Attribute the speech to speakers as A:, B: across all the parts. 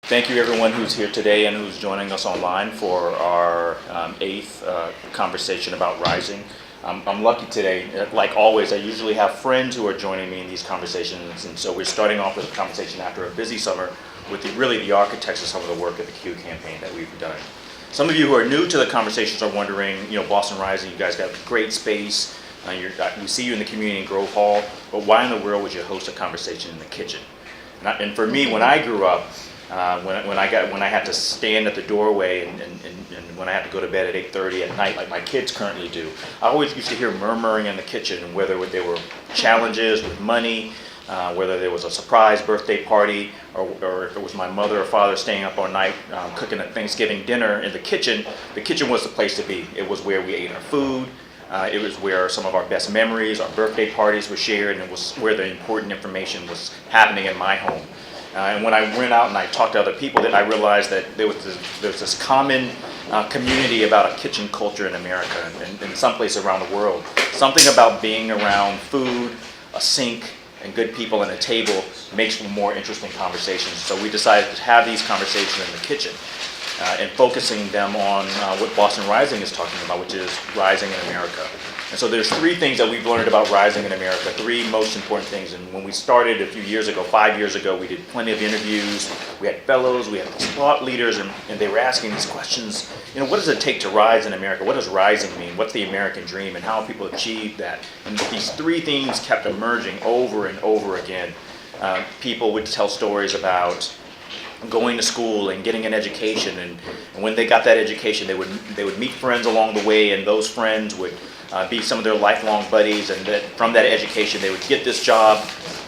A: Thank you everyone who's here today and who's joining us online for our eighth conversation about rising. I'm lucky today. Like always, I usually have friends who are joining me in these conversations, and so we're starting off with a conversation after a busy summer with the architects of some of the work of the Q campaign that we've done. Some of you who are new to the conversations are wondering, Boston Rising, you guys got great space. We see you in the community in Grove Hall, but why in the world would you host a conversation in the kitchen? And for me, when I grew up, when I had to stand at the doorway and when I had to go to bed at 8:30 at night, like my kids currently do, I always used to hear murmuring in the kitchen, whether there were challenges with money, whether there was a surprise birthday party, or if it was my mother or father staying up all night cooking a Thanksgiving dinner in the kitchen. The kitchen was the place to be. It was where we ate our food. It was where some of our best memories, our birthday parties were shared, and it was where the important information was happening in my home. And when I went out and I talked to other people, that I realized that there was this common community about a kitchen culture in America and in some places around the world. Something about being around food, a sink, and good people and a table makes for more interesting conversations. So we decided to have these conversations in the kitchen and focusing them on what Boston Rising is talking about, which is rising in America. And so there's three things that we've learned about rising in America, three most important things. And when we started a few years ago, 5 years ago, we did plenty of interviews. We had fellows, we had thought leaders, and they were asking these questions. What does it take to rise in America? What does rising mean? What's the American dream? And how have people achieved that? And these three themes kept emerging over and over again. People would tell stories about going to school and getting an education, and when they got that education, they would meet friends along the way, and those friends would be some of their lifelong buddies, and that from that education they would get this job.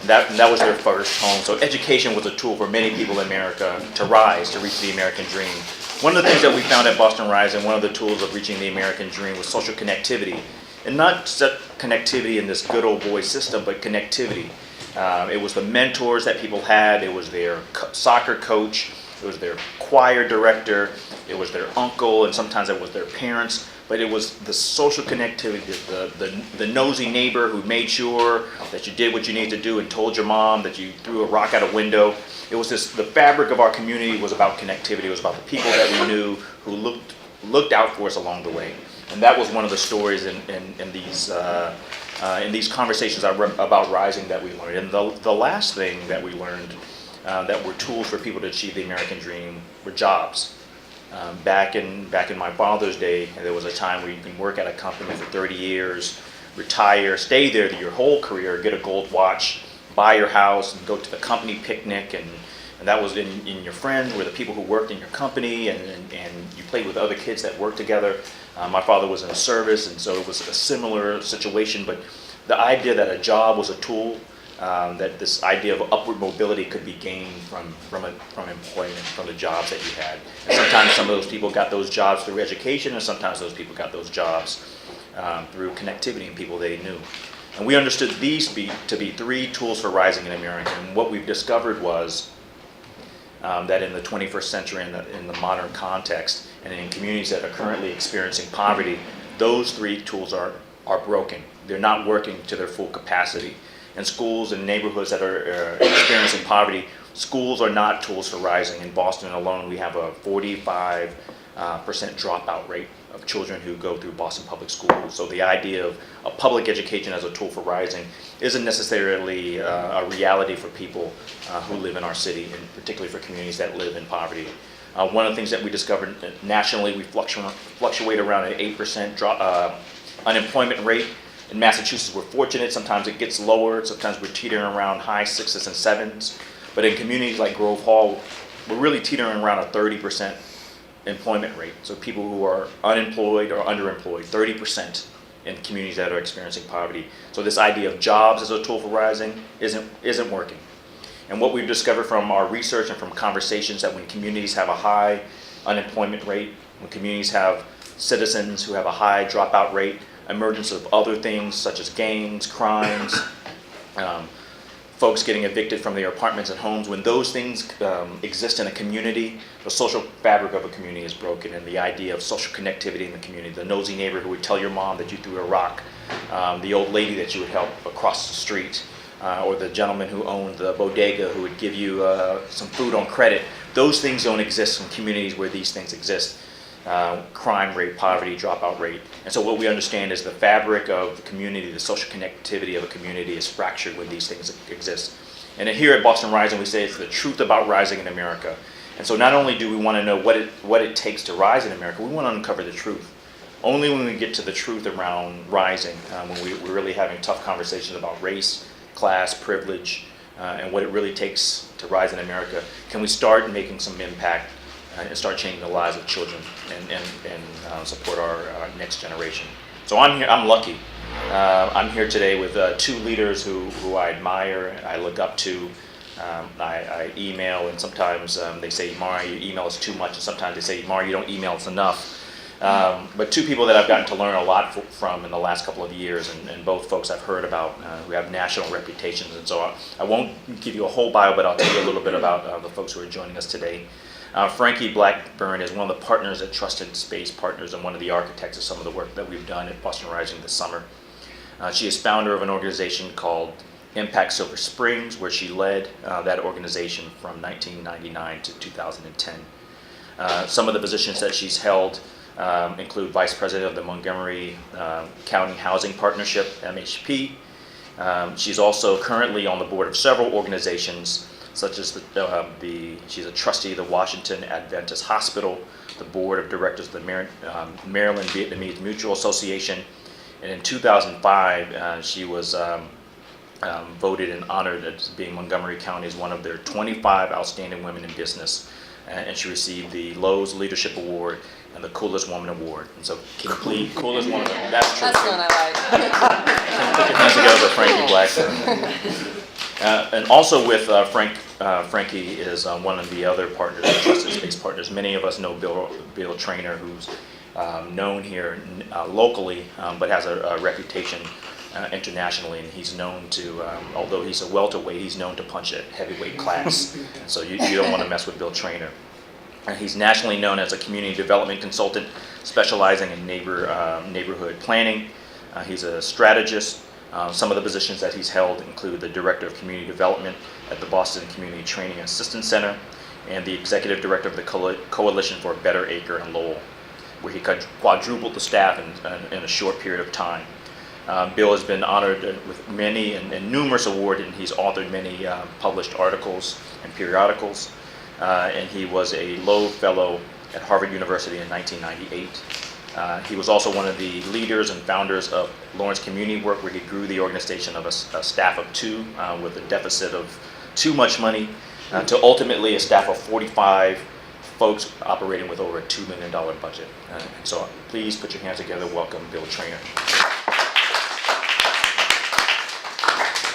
A: That was their first home. So education was a tool for many people in America to rise, to reach the American dream. One of the things that we found at Boston Rising, one of the tools of reaching the American dream, was social connectivity, and not just connectivity in this good old boy system, but connectivity. It was the mentors that people had. It was their soccer coach. It was their choir director. It was their uncle, and sometimes it was their parents. But it was the social connectivity, the nosy neighbor who made sure that you did what you needed to do and told your mom that you threw a rock out a window. It was the fabric of our community was about connectivity. It was about the people that we knew who looked out for us along the way. And that was one of the stories in these conversations about rising that we learned. And the last thing that we learned that were tools for people to achieve the American dream were jobs. Back in my father's day, there was a time where you can work at a company for 30 years, retire, stay there your whole career, get a gold watch, buy your house, and go to the company picnic, and that was in your friends were the people who worked in your company, and you played with other kids that worked together. My father was in the service, and so it was a similar situation, but the idea that a job was a tool, that this idea of upward mobility could be gained from employment, from the jobs that you had. And sometimes some of those people got those jobs through education, and sometimes those people got those jobs through connectivity and people they knew. And we understood these to be three tools for rising in America. And what we've discovered was that in the 21st century, in the modern context, and in communities that are currently experiencing poverty, those three tools are broken. They're not working to their full capacity. In schools and neighborhoods that are experiencing poverty, schools are not tools for rising. In Boston alone, we have a 45% dropout rate of children who go through Boston public schools. So the idea of a public education as a tool for rising isn't necessarily a reality for people who live in our city, and particularly for communities that live in poverty. One of the things that we discovered nationally, we fluctuate around an 8% unemployment rate. In Massachusetts, we're fortunate. Sometimes it gets lower. Sometimes we're teetering around high 6s and 7s. But in communities like Grove Hall, we're really teetering around a 30% employment rate. So people who are unemployed or underemployed, 30% in communities that are experiencing poverty. So this idea of jobs as a tool for rising isn't working. And what we've discovered from our research and from conversations, that when communities have a high unemployment rate, when communities have citizens who have a high dropout rate, emergence of other things such as gangs, crimes, folks getting evicted from their apartments and homes, when those things exist in a community, the social fabric of a community is broken, and the idea of social connectivity in the community, the nosy neighbor who would tell your mom that you threw a rock, the old lady that you would help across the street, or the gentleman who owned the bodega who would give you some food on credit. those things don't exist in communities where these things exist. Crime rate, poverty, dropout rate. And so what we understand is the fabric of the community, the social connectivity of a community is fractured when these things exist. And here at Boston Rising, we say it's the truth about rising in America. And so not only do we want to know what it takes to rise in America, we want to uncover the truth. Only when we get to the truth around rising, when we're really having tough conversations about race, class, privilege, and what it really takes to rise in America, can we start making some impact and start changing the lives of children and support our next generation. So I'm here. I'm lucky. I'm here today with two leaders who I admire, I look up to. I email, and sometimes they say, Mari, your email is too much, and sometimes they say, Mari, you don't email us enough. But two people that I've gotten to learn a lot from in the last couple of years, and both folks I've heard about who have national reputations. And so I won't give you a whole bio, but I'll tell you a little bit about the folks who are joining us today. Frankie Blackburn is one of the partners at Trusted Space Partners and one of the architects of some of the work that we've done at Boston Rising this summer. She is founder of an organization called Impact Silver Springs, where she led that organization from 1999 to 2010. Some of the positions that she's held include Vice President of the Montgomery County Housing Partnership, MHP. She's also currently on the board of several organizations, such as she's a trustee of the Washington Adventist Hospital, the board of directors of the Maryland Vietnamese Mutual Association, and in 2005 she was voted and honored as being Montgomery County as one of their 25 outstanding women in business, and she received the Lowe's Leadership Award and the Coolest Woman Award. And so, can you please, Coolest Woman, that's true.
B: That's the one I
A: like. Put your hands together for Frankie Blackburn. And also with Frankie is one of the other partners, the Trusted Space Partners. Many of us know Bill Taynor, who's known here locally, but has a reputation internationally, and he's known to, although he's a welterweight, he's known to punch a heavyweight class. So you don't want to mess with Bill Taynor. He's nationally known as a community development consultant specializing in neighborhood planning. He's a strategist. Some of the positions that he's held include the Director of Community Development at the Boston Community Training Assistance Center and the Executive Director of the Coalition for a Better Acre in Lowell, where he quadrupled the staff in a short period of time. Bill has been honored with many and numerous awards, and he's authored many published articles and periodicals. And he was a Lowe Fellow at Harvard University in 1998. He was also one of the leaders and founders of Lawrence Community Work, where he grew the organization of a staff of 2 with a deficit of too much money to ultimately a staff of 45 folks operating with over a $2 million budget. So please put your hands together. Welcome Bill Taynor.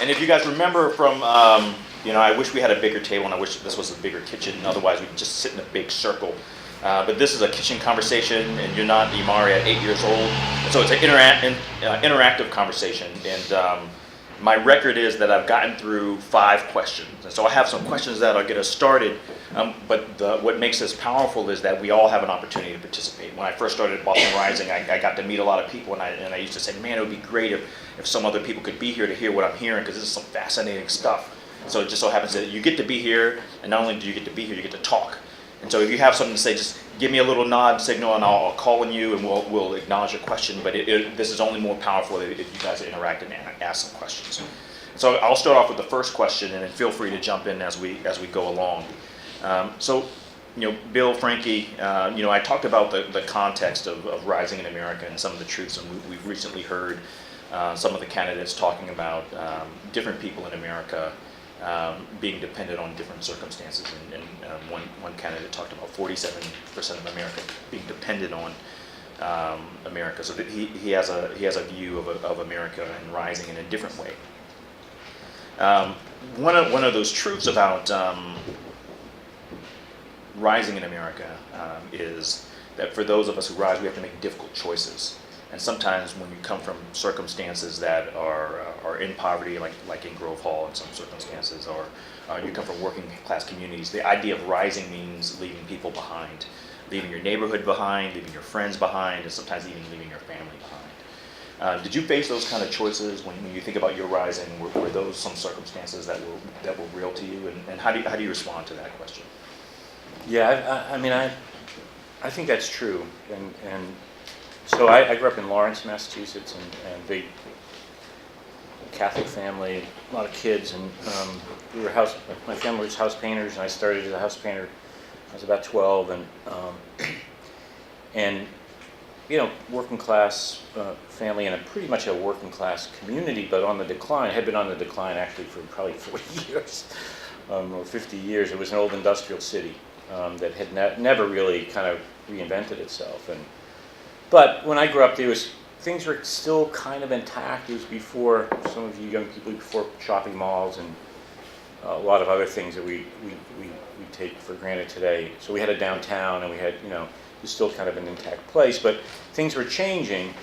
A: And if you guys remember from, I wish we had a bigger table, and I wish this was a bigger kitchen. Otherwise, we could just sit in a big circle. But this is a kitchen conversation, and you're not Imari at 8 years old. So it's an interactive conversation. And my record is that I've gotten through 5 questions. And so I have some questions that'll get us started. But what makes this powerful is that we all have an opportunity to participate. When I first started at Boston Rising, I got to meet a lot of people, and I used to say, man, it would be great if some other people could be here to hear what I'm hearing, because this is some fascinating stuff. So it just so happens that you get to be here, and not only do you get to be here, you get to talk. And so if you have something to say, just give me a little nod signal, and I'll call on you, and we'll acknowledge your question. But this is only more powerful if you guys interact and ask some questions. So I'll start off with the first question, and then feel free to jump in as we go along. Bill, Frankie, I talked about the context of rising in America and some of the truths, and we've recently heard some of the candidates talking about different people in America being dependent on different circumstances, and one candidate talked about 47% of America being dependent on America. So that he has a view of America and rising in a different way. One of those truths about rising in America is that for those of us who rise, we have to make difficult choices. And sometimes when you come from circumstances that are in poverty, like in Grove Hall in some circumstances, or you come from working class communities, the idea of rising means leaving people behind, leaving your neighborhood behind, leaving your friends behind, and sometimes even leaving your family behind. Did you face those kind of choices when you think about your rising? Were those some circumstances that were real to you, and how do you respond to that question?
B: Yeah, I mean, I think that's true. And so I grew up in Lawrence, Massachusetts, and big Catholic family, a lot of kids, and my family was house painters, and I started as a house painter. I was about 12, and working class family in a pretty much a working class community, but on the decline. Had been on the decline actually for probably 40 years or 50 years. It was an old industrial city that had never really kind of reinvented itself. But when I grew up, things were still kind of intact. It was before, some of you young people, before shopping malls and a lot of other things that we take for granted today. So we had a downtown, and we had, it was still kind of an intact place, but things were changing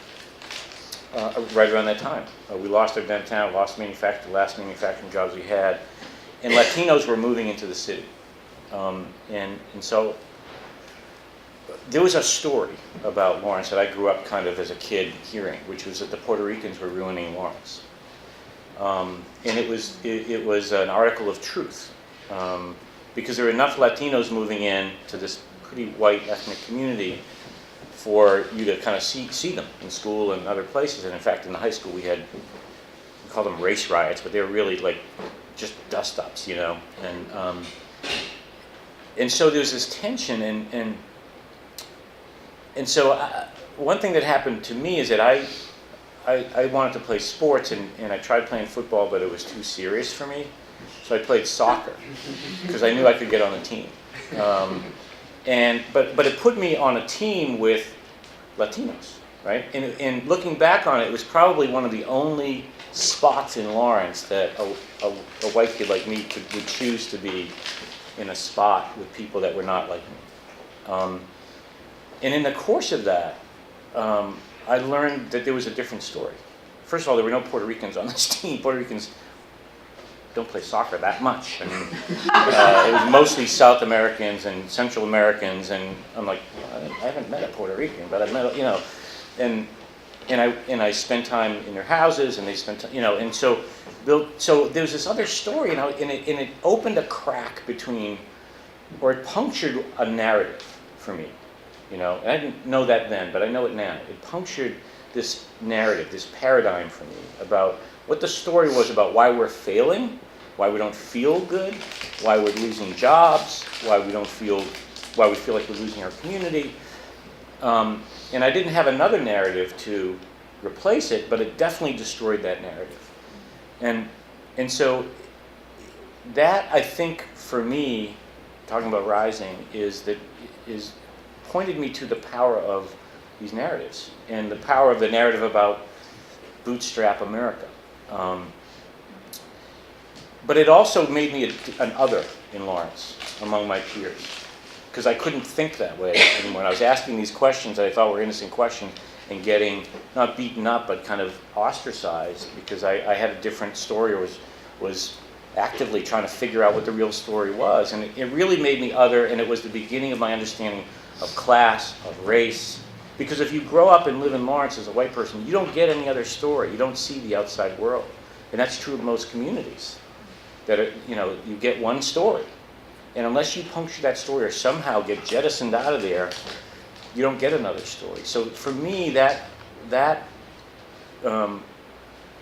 B: right around that time. We lost our downtown, lost the last manufacturing jobs we had, and Latinos were moving into the city. And so there was a story about Lawrence that I grew up kind of as a kid hearing, which was that the Puerto Ricans were ruining Lawrence. And it was an article of truth, because there were enough Latinos moving in to this pretty white ethnic community for you to kind of see them in school and other places. And in fact, in the high school we called them race riots, but they were really like just dust-ups, and so there was this tension, and so one thing that happened to me is that I wanted to play sports, and I tried playing football, but it was too serious for me. So I played soccer because I knew I could get on the team. But it put me on a team with Latinos, right? And looking back on it, it was probably one of the only spots in Lawrence that a white kid like me would choose to be in a spot with people that were not like me. And in the course of that, I learned that there was a different story. First of all, there were no Puerto Ricans on this team. Puerto Ricans don't play soccer that much. I mean, it was mostly South Americans and Central Americans, and I'm like, I haven't met a Puerto Rican, but I've met, and I spent time in their houses, and they spent, and so there's this other story, and it opened a crack between, or it punctured a narrative for me. And I didn't know that then, but I know it now. It punctured this narrative, this paradigm for me about what the story was about why we're failing, why we don't feel good, why we're losing jobs, why we feel like we're losing our community. And I didn't have another narrative to replace it, but it definitely destroyed that narrative. And so that, I think, for me, talking about rising, is pointed me to the power of these narratives and the power of the narrative about bootstrap America. But it also made me an other in Lawrence among my peers, because I couldn't think that way anymore. I was asking these questions that I thought were innocent questions and getting not beaten up but kind of ostracized because I had a different story, or was actively trying to figure out what the real story was. And it really made me other, and it was the beginning of my understanding of class, of race. Because if you grow up and live in Lawrence as a white person, you don't get any other story. You don't see the outside world. And that's true of most communities. That you get one story. And unless you puncture that story or somehow get jettisoned out of there, you don't get another story. So for me, that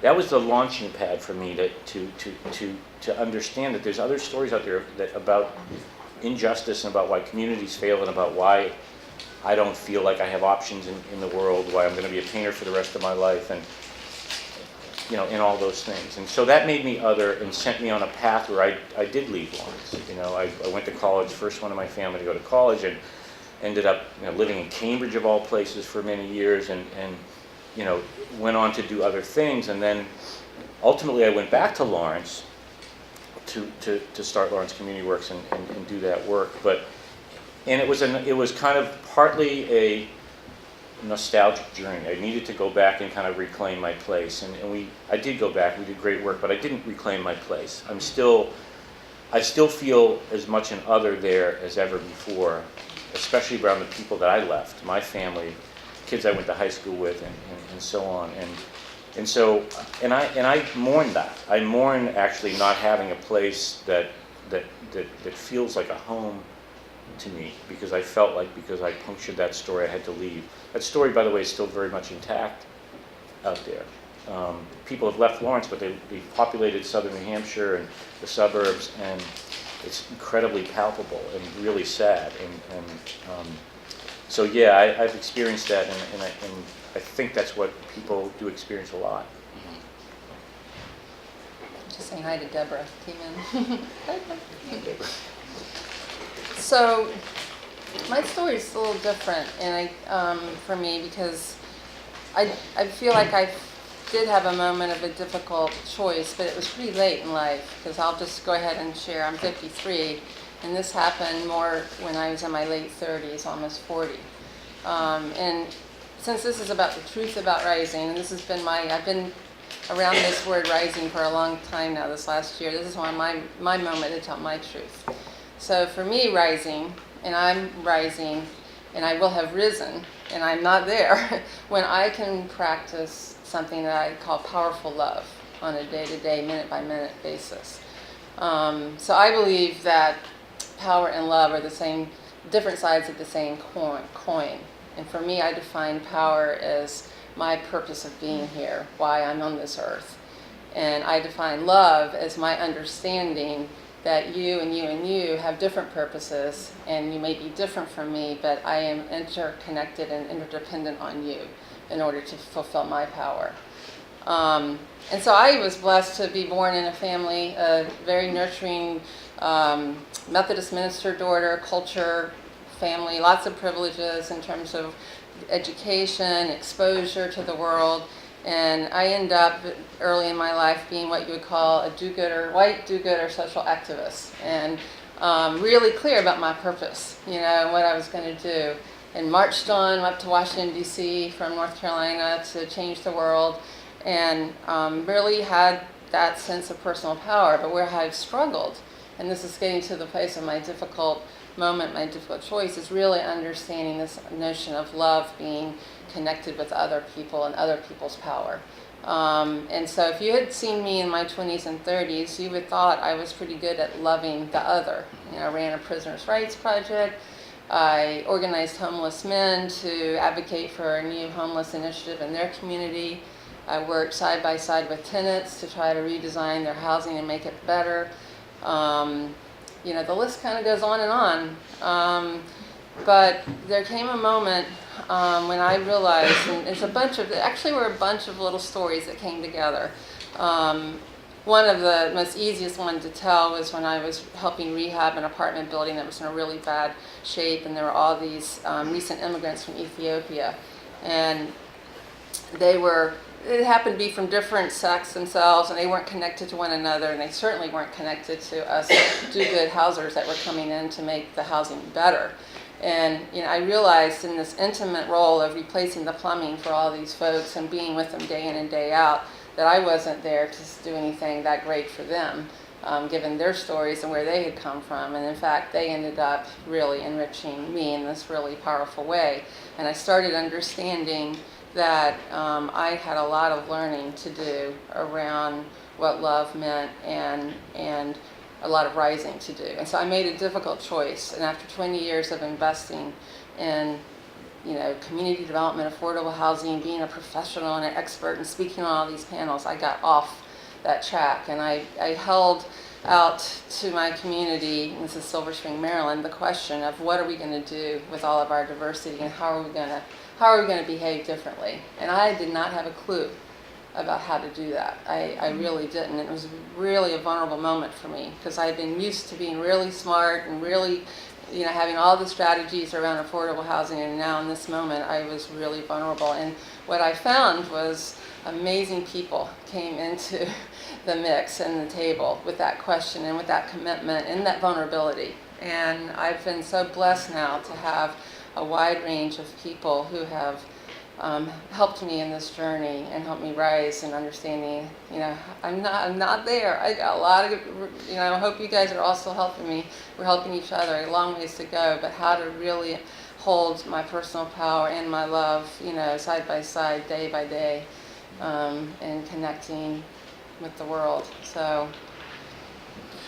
B: was the launching pad for me to understand that there's other stories out there about injustice and about why communities fail and about why I don't feel like I have options in the world, why I'm going to be a painter for the rest of my life, and and all those things. And so that made me other and sent me on a path where I did leave Lawrence. I went to college, first one in my family to go to college, and ended up living in Cambridge of all places for many years, and went on to do other things. And then ultimately I went back to Lawrence to start Lawrence Community Works and do that work. And it was kind of partly a nostalgic journey. I needed to go back and kind of reclaim my place, and I did go back. We did great work, but I didn't reclaim my place. I still feel as much an other there as ever before, especially around the people that I left, my family, kids I went to high school with, and so on. And I mourn that. I mourn actually not having a place that feels like a home to me, because I felt like because I punctured that story, I had to leave. That story, by the way, is still very much intact out there. People have left Lawrence, but they've populated southern New Hampshire and the suburbs, and it's incredibly palpable and really sad. So yeah, I've experienced that, and I think that's what people do experience a lot.
C: Just saying hi to Deborah, came in. So my story is a little different, and for me, because I feel like I did have a moment of a difficult choice, but it was pretty late in life, because I'll just go ahead and share. I'm 53, and this happened more when I was in my late 30s, almost 40. And since this is about the truth about rising, and this has been I've been around this word rising for a long time now, this last year. This is one of my moment to tell my truth. So for me, rising, and I'm rising, and I will have risen, and I'm not there, when I can practice something that I call powerful love on a day-to-day, minute-by-minute basis. So I believe that power and love are the same, different sides of the same coin. And for me, I define power as my purpose of being here, why I'm on this earth. And I define love as my understanding that you and you and you have different purposes, and you may be different from me, but I am interconnected and interdependent on you in order to fulfill my power. And so I was blessed to be born in a family, a very nurturing Methodist minister daughter, culture, family, lots of privileges in terms of education, exposure to the world. And I end up early in my life being what you would call a do-gooder, white do-gooder social activist, and really clear about my purpose, what I was going to do. And marched on up to Washington, D.C. from North Carolina to change the world, and really had that sense of personal power. But where I've struggled, and this is getting to the place of my difficult moment, my difficult choice, is really understanding this notion of love being connected with other people and other people's power. And so if you had seen me in my 20s and 30s, you would have thought I was pretty good at loving the other. I ran a prisoners' rights project. I organized homeless men to advocate for a new homeless initiative in their community. I worked side by side with tenants to try to redesign their housing and make it better. The list kind of goes on and on. But there came a moment when I realized, and it's actually were a bunch of little stories that came together. One of the most easiest one to tell was when I was helping rehab an apartment building that was in a really bad shape, and there were all these recent immigrants from Ethiopia. And it happened to be from different sects themselves, and they weren't connected to one another, and they certainly weren't connected to us do-good housers that were coming in to make the housing better. And I realized in this intimate role of replacing the plumbing for all these folks and being with them day in and day out, that I wasn't there to do anything that great for them, given their stories and where they had come from. And in fact, they ended up really enriching me in this really powerful way. And I started understanding that I had a lot of learning to do around what love meant and a lot of rising to do. And so I made a difficult choice. And after 20 years of investing in community development, affordable housing, being a professional and an expert and speaking on all these panels, I got off that track. And I held out to my community, this is Silver Spring, Maryland, the question of what are we going to do with all of our diversity, and how are we going to behave differently? And I did not have a clue about how to do that. I really didn't. It was really a vulnerable moment for me, because I had been used to being really smart and really having all the strategies around affordable housing, and now in this moment I was really vulnerable. And what I found was amazing people came into the mix and the table with that question and with that commitment and that vulnerability. And I've been so blessed now to have a wide range of people who have helped me in this journey and helped me rise in understanding, I'm not there. I got a lot of, I hope you guys are also helping me. We're helping each other, a long ways to go, but how to really hold my personal power and my love, side by side, day by day, and connecting with the world. So.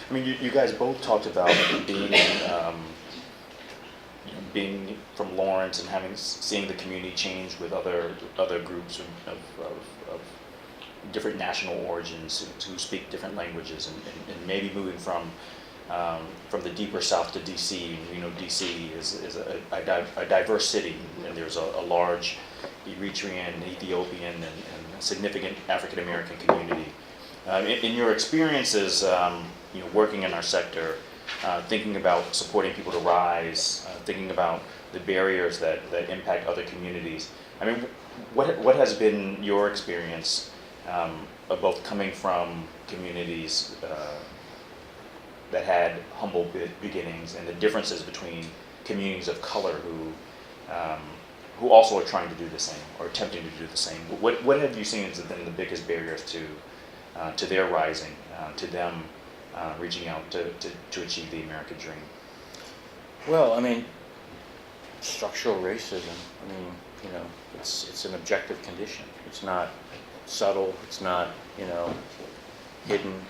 A: I mean, you guys both talked about being being from Lawrence and seeing the community change with other groups of different national origins who speak different languages, and maybe moving from the deeper south to DC. You know, DC is a diverse city, and there's a large Eritrean, Ethiopian, and significant African American community. In your experiences, working in our sector, thinking about supporting people to rise, thinking about the barriers that impact other communities. I mean, what has been your experience of both coming from communities that had humble beginnings, and the differences between communities of color who also are trying to do the same or attempting to do the same? What have you seen as been the biggest barriers to their rising, to them reaching out to achieve the American dream?
B: Well, I mean, structural racism. I mean, it's an objective condition. It's not subtle. It's not hidden.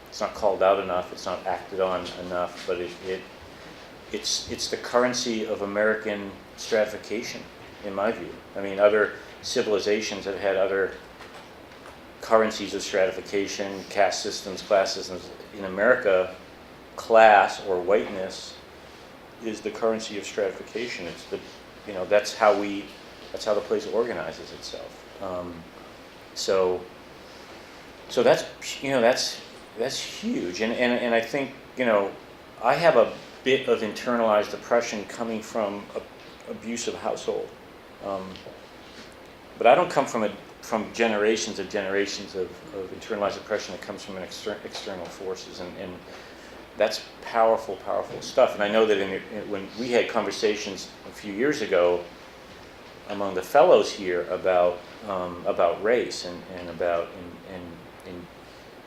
B: It's not called out enough. It's not acted on enough. But it's the currency of American stratification, in my view. I mean, other civilizations have had other currencies of stratification, caste systems, class systems. In America, class or whiteness is the currency of stratification. It's that's how the place organizes itself. So that's huge, and I think I have a bit of internalized oppression coming from an abusive household, but I don't come from generations of internalized oppression that comes from external forces, and that's powerful stuff. And I know that when we had conversations a few years ago among the fellows here about race and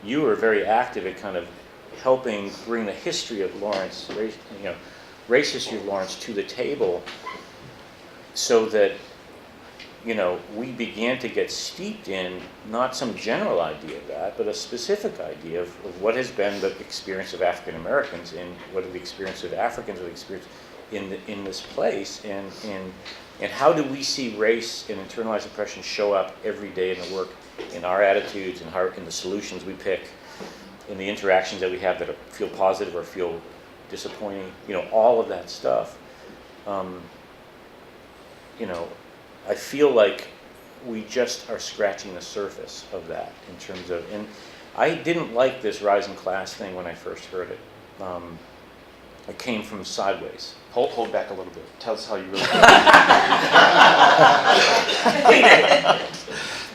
B: you were very active at kind of helping bring the history of Lawrence, race history of Lawrence to the table, so that we began to get steeped in not some general idea of that, but a specific idea of what has been the experience of African Americans and what are the experience of Africans, or the experience in this place, and how do we see race and internalized oppression show up every day in the work, in our attitudes, in the solutions we pick, in the interactions that we have that feel positive or feel disappointing, all of that stuff. I feel like we just are scratching the surface of that in terms of, and I didn't like this rising class thing when I first heard it. It came from sideways.
A: Hold back a little bit. Tell us how you really feel.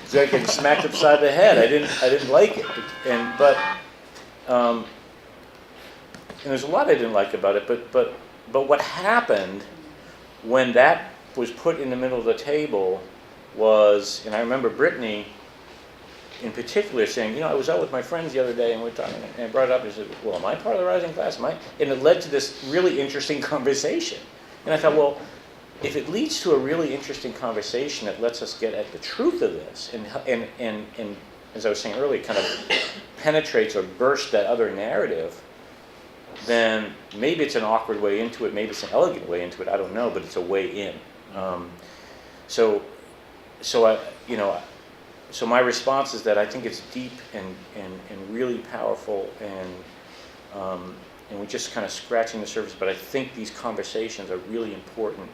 B: It's like getting smacked upside the head. I didn't like it, but there's a lot I didn't like about it. But what happened when that was put in the middle of the table was, and I remember Brittany in particular saying, I was out with my friends the other day and we were talking, and I brought it up and said, well, am I part of the rising class? And it led to this really interesting conversation. And I thought, well, if it leads to a really interesting conversation that lets us get at the truth of this, and as I was saying earlier, kind of penetrates or bursts that other narrative, then maybe it's an awkward way into it, maybe it's an elegant way into it, I don't know, but it's a way in. So my response is that I think it's deep and really powerful, and we're just kind of scratching the surface. But I think these conversations are really important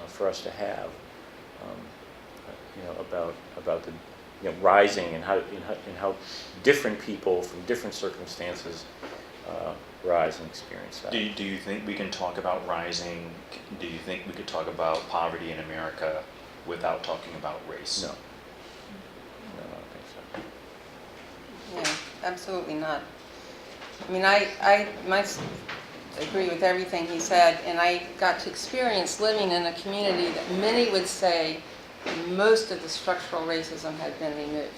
B: for us to have, about the rising and how different people from different circumstances rise and experience that.
A: Do you think we can talk about rising? Do you think we could talk about poverty in America without talking about race?
B: No, I don't think so.
C: Yeah, absolutely not. I mean, I agree with everything he said, and I got to experience living in a community that many would say most of the structural racism had been removed.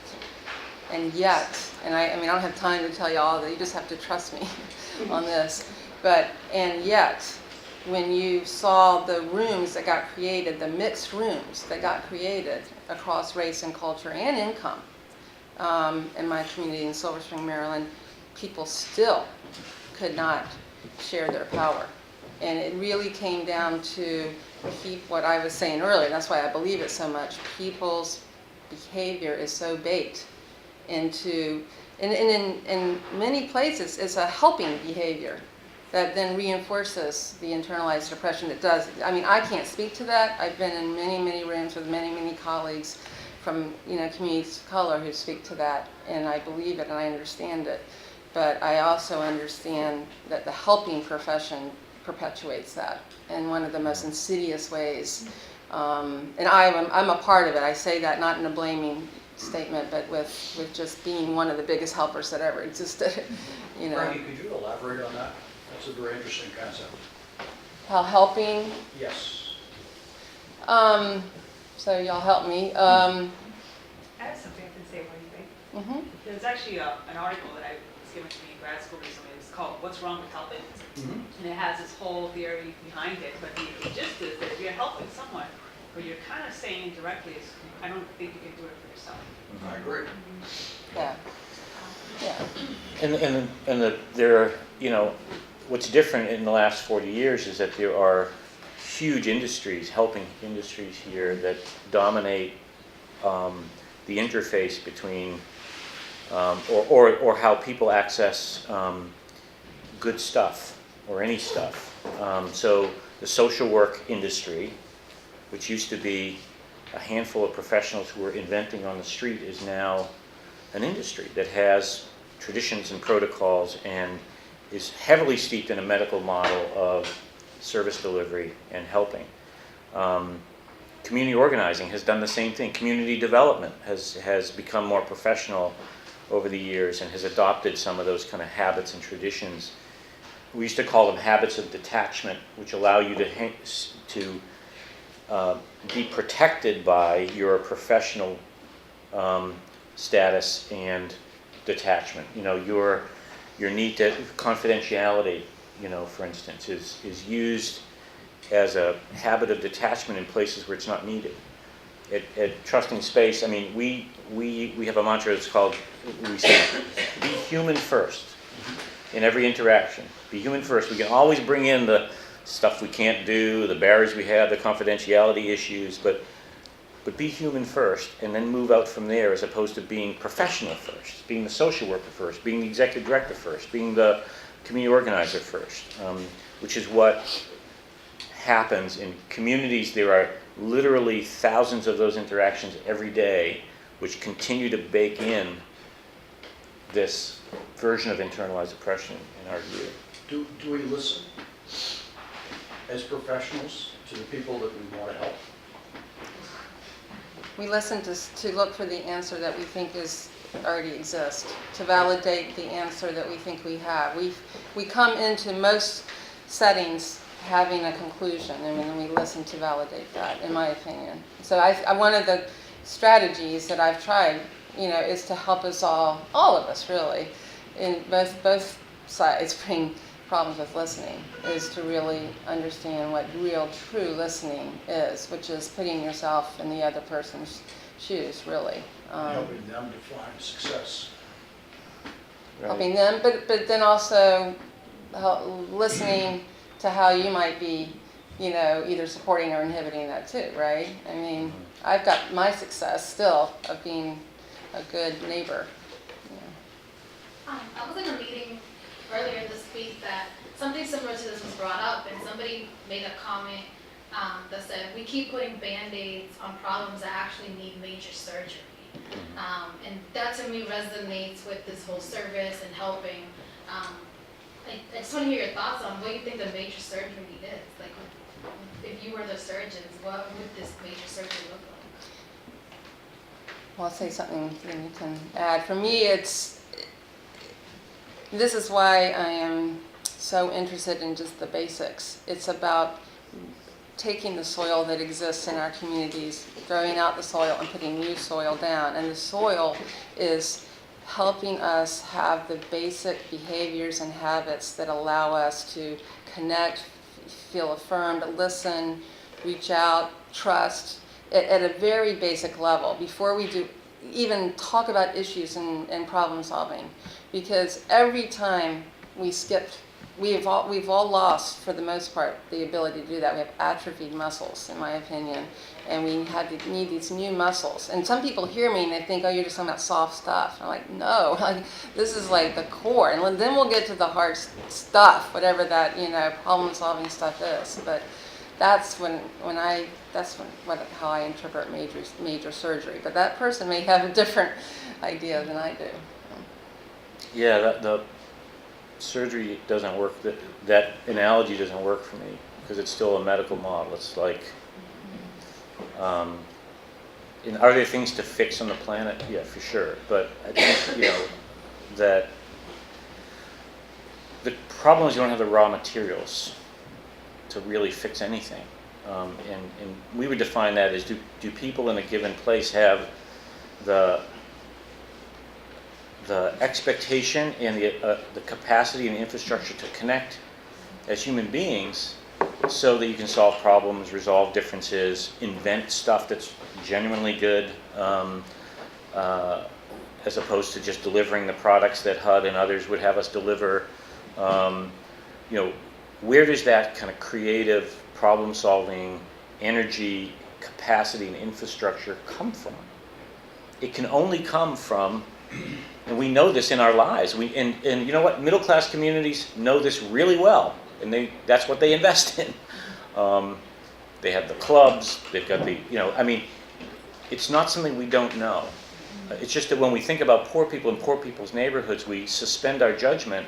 C: And yet, I mean, I don't have time to tell you all that, you just have to trust me on this, and yet, when you saw the rooms that got created, the mixed rooms that got created across race and culture and income, in my community in Silver Spring, Maryland, people still could not share their power. And it really came down to keep what I was saying earlier. That's why I believe it so much. People's behavior is so baked into, and in many places, it's a helping behavior that then reinforces the internalized depression. It does. I mean, I can't speak to that. I've been in many, many rooms with many, many colleagues from, communities of color who speak to that, and I believe it and I understand it. But I also understand that the helping profession perpetuates that in one of the most insidious ways. And I'm a part of it. I say that not in a blaming statement, but with just being one of the biggest helpers that ever existed.
D: Frankie, could you elaborate on that? That's a very interesting concept.
C: How helping.
D: Yes.
C: So y'all help me.
E: I have something I can say. What do you think?
C: Mhm.
E: There's actually an article that I was given to me in grad school recently. It's called "What's Wrong with Helping," and it has this whole theory behind it. But the gist is that if you're helping someone, what you're kind of saying indirectly is, "I don't think you can do it for yourself."
D: I agree.
C: Yeah. Yeah.
B: And there are, what's different in the last 40 years is that there are huge industries, helping industries here that dominate the interface between, or how people access good stuff or any stuff. So the social work industry, which used to be a handful of professionals who were inventing on the street, is now an industry that has traditions and protocols and is heavily steeped in a medical model of service delivery and helping. Community organizing has done the same thing. Community development has become more professional over the years and has adopted some of those kind of habits and traditions. We used to call them habits of detachment, which allow you to be protected by your professional status and detachment. Your need to confidentiality, for instance, is used as a habit of detachment in places where it's not needed. At Trusting Space, I mean, we have a mantra that's called, we say, be human first in every interaction. Be human first. We can always bring in the stuff we can't do, the barriers we have, the confidentiality issues, but be human first and then move out from there, as opposed to being professional first, being the social worker first, being the executive director first, being the community organizer first, which is what happens in communities. There are literally thousands of those interactions every day, which continue to bake in this version of internalized oppression in our view.
D: Do we listen as professionals to the people that we want to help?
C: We listen to look for the answer that we think already exists, to validate the answer that we think we have. We come into most settings having a conclusion, and then we listen to validate that, in my opinion. So one of the strategies that I've tried, is to help us all of us really, in both sides bring problems with listening, is to really understand what real, true listening is, which is putting yourself in the other person's shoes, really.
D: Helping them define success.
B: Right.
C: Helping them, but then also listening to how you might be, either supporting or inhibiting that too, right? I mean, I've got my success still of being a good neighbor.
F: I was in a meeting earlier this week that something similar to this was brought up, and somebody made a comment that said, we keep putting Band-Aids on problems that actually need major surgery. And that to me resonates with this whole service and helping. I just want to hear your thoughts on what you think the major surgery is. Like, if you were the surgeons, what would this major surgery look like?
C: Well, I'll say something and you can add. For me, this is why I am so interested in just the basics. It's about taking the soil that exists in our communities, throwing out the soil and putting new soil down. And the soil is helping us have the basic behaviors and habits that allow us to connect, feel affirmed, listen, reach out, trust, at a very basic level before we do even talk about issues and problem solving. Because every time we skip we've all lost, for the most part, the ability to do that. We have atrophied muscles, in my opinion, and we need these new muscles. And some people hear me and they think, oh, you're just talking about soft stuff. I'm like, no, like, this is like the core. And then we'll get to the hard stuff, whatever that, problem-solving stuff is. But that's how I interpret major surgery. But that person may have a different idea than I do.
B: Yeah, the surgery doesn't work, that analogy doesn't work for me, because it's still a medical model. It's like, and are there things to fix on the planet? Yeah, for sure. But I think, that the problem is you don't have the raw materials to really fix anything. And we would define that as, do people in a given place have the expectation and the capacity and the infrastructure to connect as human beings, so that you can solve problems, resolve differences, invent stuff that's genuinely good, as opposed to just delivering the products that HUD and others would have us deliver. Where does that kind of creative problem-solving energy, capacity, and infrastructure come from? It can only come from, and we know this in our lives. And you know what? Middle-class communities know this really well, and that's what they invest in. They have the clubs. They've got it's not something we don't know. It's just that when we think about poor people in poor people's neighborhoods, we suspend our judgment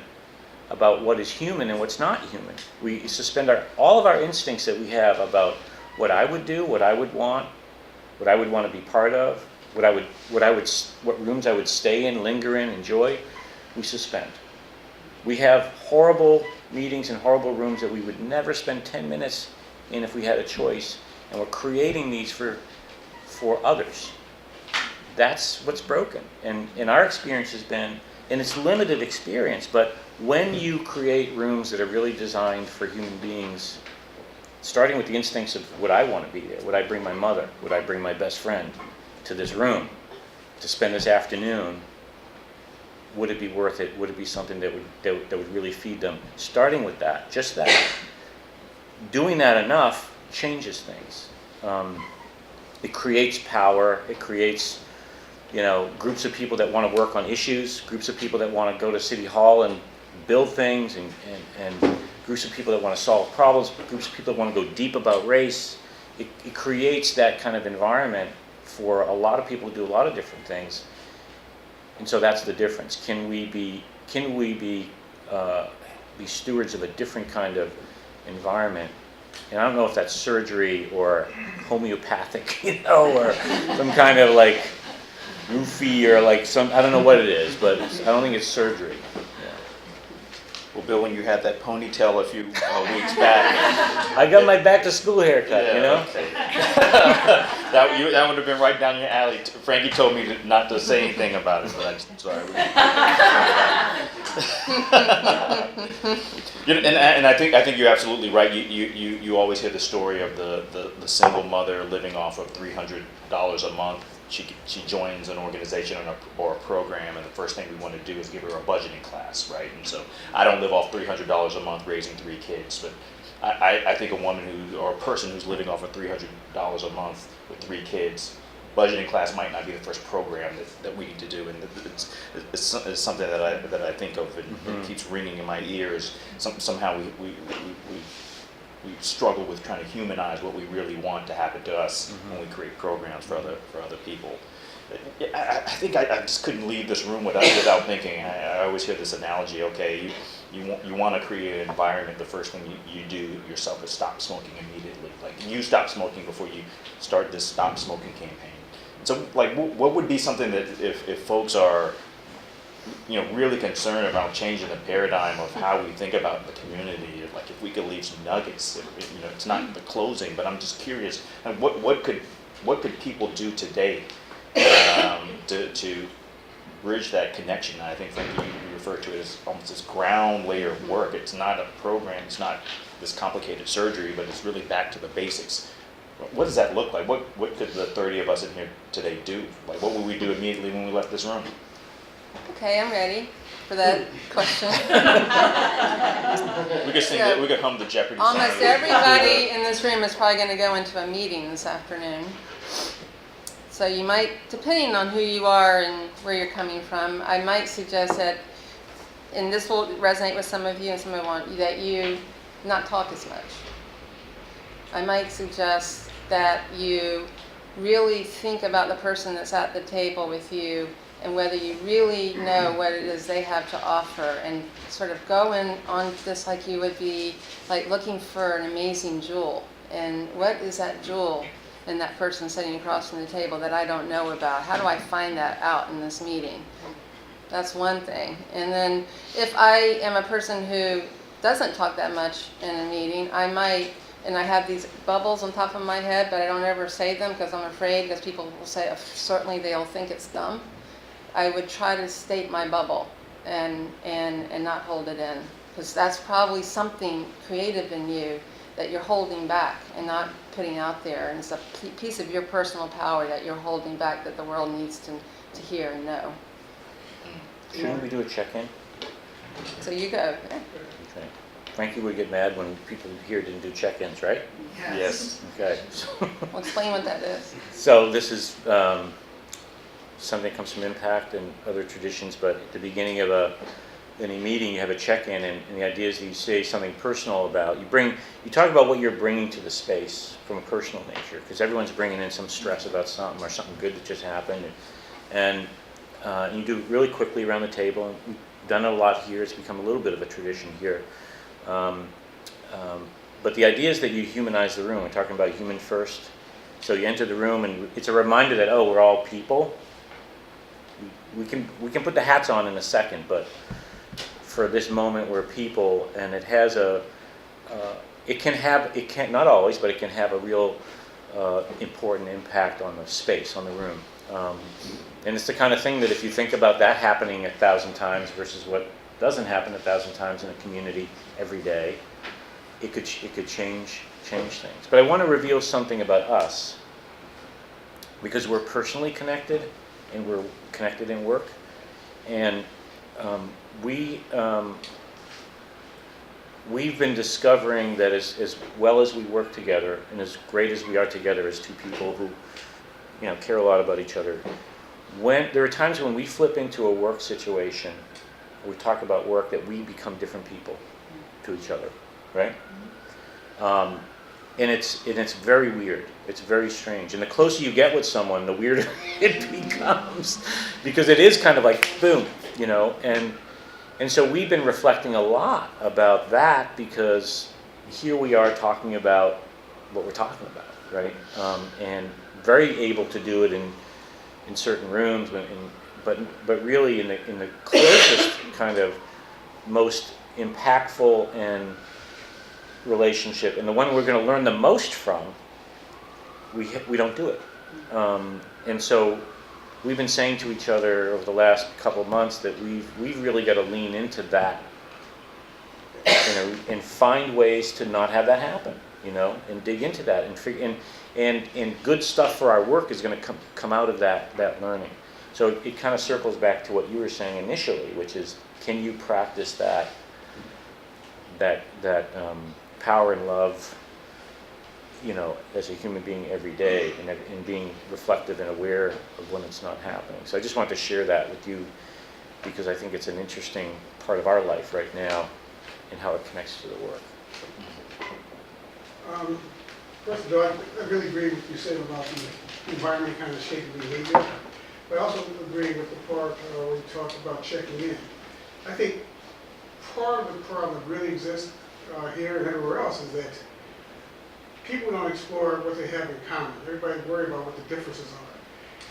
B: about what is human and what's not human. We suspend all of our instincts that we have about what I would do, what I would want to be part of, what rooms I would stay in, linger in, enjoy. We suspend. We have horrible meetings in horrible rooms that we would never spend 10 minutes in if we had a choice, and we're creating these for others. That's what's broken. And our experience has been, and it's limited experience, but when you create rooms that are really designed for human beings, starting with the instincts of would I want to be there? Would I bring my mother? Would I bring my best friend to this room to spend this afternoon? Would it be worth it? Would it be something that would really feed them? Starting with that, just that. Doing that enough changes things. It creates power. It creates groups of people that want to work on issues, groups of people that want to go to City Hall and build things, and groups of people that want to solve problems, groups of people that want to go deep about race. It creates that kind of environment for a lot of people to do a lot of different things. And so that's the difference. Can we be stewards of a different kind of environment? And I don't know if that's surgery or homeopathic, or some kind of like roofie or like I don't know what it is, but I don't think it's surgery.
A: Well, Bill, when you had that ponytail a few weeks back,
B: I got my back to school haircut,
A: Okay. that would have been right down your alley. Frankie told me not to say anything about it, but I'm sorry. And I think you're absolutely right. You always hear the story of the single mother living off of $300 a month. She joins an organization or a program, and the first thing we want to do is give her a budgeting class, right? And so I don't live off $300 a month raising 3 kids, but I think a woman or a person who's living off of $300 a month with 3 kids, budgeting class might not be the first program that we need to do, and it's something that I think of and it keeps ringing in my ears. Somehow we struggle with trying to humanize what we really want to happen to us when we create programs for other people. I think I just couldn't leave this room without thinking. I always hear this analogy. Okay, you want to create an environment. The first thing you do yourself is stop smoking immediately. Like you stop smoking before you start this stop smoking campaign. So, like, what would be something that if folks are really concerned about changing the paradigm of how we think about the community, like if we could leave some nuggets, it's not the closing, but I'm just curious, what could people do today to bridge that connection? I think Frankie, you refer to it as almost this ground layer of work. It's not a program, it's not this complicated surgery, but it's really back to the basics. What does that look like? What could the 30 of us in here today do? Like, what would we do immediately when we left this room?
C: Okay, I'm ready for that question.
A: We could sing.
C: So,
A: We could hum the Jeopardy song.
C: Almost everybody in this room is probably going to go into a meeting this afternoon. So you might, depending on who you are and where you're coming from, I might suggest that, and this will resonate with some of you and some of you, that you not talk as much. I might suggest that you really think about the person that's at the table with you and whether you really know what it is they have to offer, and sort of go in on this like you would be like looking for an amazing jewel. And what is that jewel in that person sitting across from the table that I don't know about? How do I find that out in this meeting? That's one thing. And then if I am a person who doesn't talk that much in a meeting, I might, and I have these bubbles on top of my head, but I don't ever say them because I'm afraid, because people will say, certainly they'll think it's dumb. I would try to state my bubble and not hold it in, because that's probably something creative in you that you're holding back and not putting out there. And it's a piece of your personal power that you're holding back that the world needs to hear and know.
B: Shouldn't we do a check-in?
C: So you go.
B: Okay. Frankie would get mad when people here didn't do check-ins, right?
A: Yes.
B: Okay.
C: Well, explain what that is.
B: So this is something that comes from Impact and other traditions, but at the beginning of any meeting, you have a check-in, and the idea is that you say something personal about, you talk about what you're bringing to the space from a personal nature, because everyone's bringing in some stress about something or something good that just happened, and you do it really quickly around the table. And we've done it a lot here. It's become a little bit of a tradition here. But the idea is that you humanize the room. We're talking about human first. So you enter the room, and it's a reminder that, oh, we're all people. We can put the hats on in a second, but for this moment, we're people, and it has it can not always, but it can have a real important impact on the space, on the room. And it's the kind of thing that if you think about that happening 1,000 times versus what doesn't happen 1,000 times in a community every day, it could change things. But I want to reveal something about us, because we're personally connected and we're connected in work, and we've been discovering that as well as we work together and as great as we are together as two people who care a lot about each other, when there are times when we flip into a work situation, we talk about work, that we become different people to each other, right? And it's very weird. It's very strange. And the closer you get with someone, the weirder it becomes, because it is kind of like boom, And so we've been reflecting a lot about that, because here we are talking about what we're talking about, right? And very able to do it in certain rooms, but really in the closest kind of most impactful and relationship, and the one we're going to learn the most from, we don't do it. And so we've been saying to each other over the last couple of months that we've really got to lean into that, and find ways to not have that happen, and dig into that, and figure, and good stuff for our work is going to come out of that learning. So it kind of circles back to what you were saying initially, which is, can you practice that power and love, as a human being every day, and being reflective and aware of when it's not happening. So I just wanted to share that with you, because I think it's an interesting part of our life right now and how it connects to the work.
G: First of all, I really agree with what you said about the environment kind of shaping behavior. But I also agree with the part where you talked about checking in. I think part of the problem that really exists here and everywhere else is that people don't explore what they have in common. Everybody's worried about what the differences are.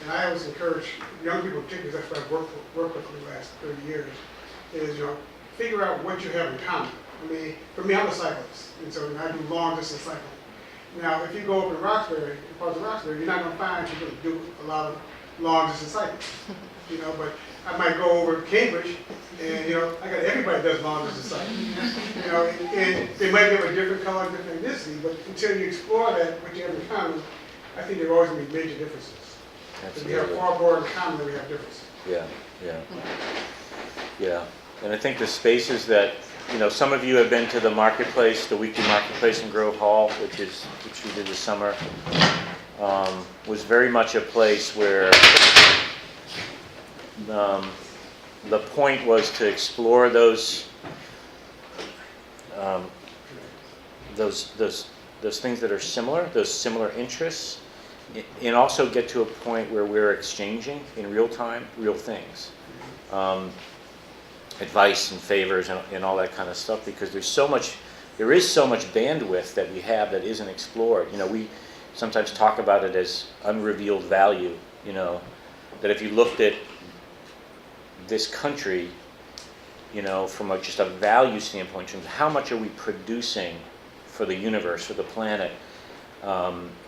G: And I always encourage young people, particularly, that's what I've worked with for the last 30 years, is figure out what you have in common. I mean, for me, I'm a cyclist, and so I do long distance cycling. Now, if you go up in Roxbury, parts of Roxbury, you're not going to find people that do a lot of long distance cycling. But I might go over to Cambridge, and I got everybody does long distance cycling. And they might have a different color, different ethnicity, but until you explore that, what you have in common, I think there are always going to be major differences. Because we have far more in common than we have differences.
B: Yeah. Yeah, and I think the spaces that, some of you have been to the marketplace, the weekly marketplace in Grove Hall, which we did this summer, was very much a place where the point was to explore those things that are similar, those similar interests, and also get to a point where we're exchanging in real time, real things. Advice and favors and all that kind of stuff, because there is so much bandwidth that we have that isn't explored. We sometimes talk about it as unrevealed value, that if you looked at this country, from just a value standpoint, in terms of how much are we producing for the universe, for the planet,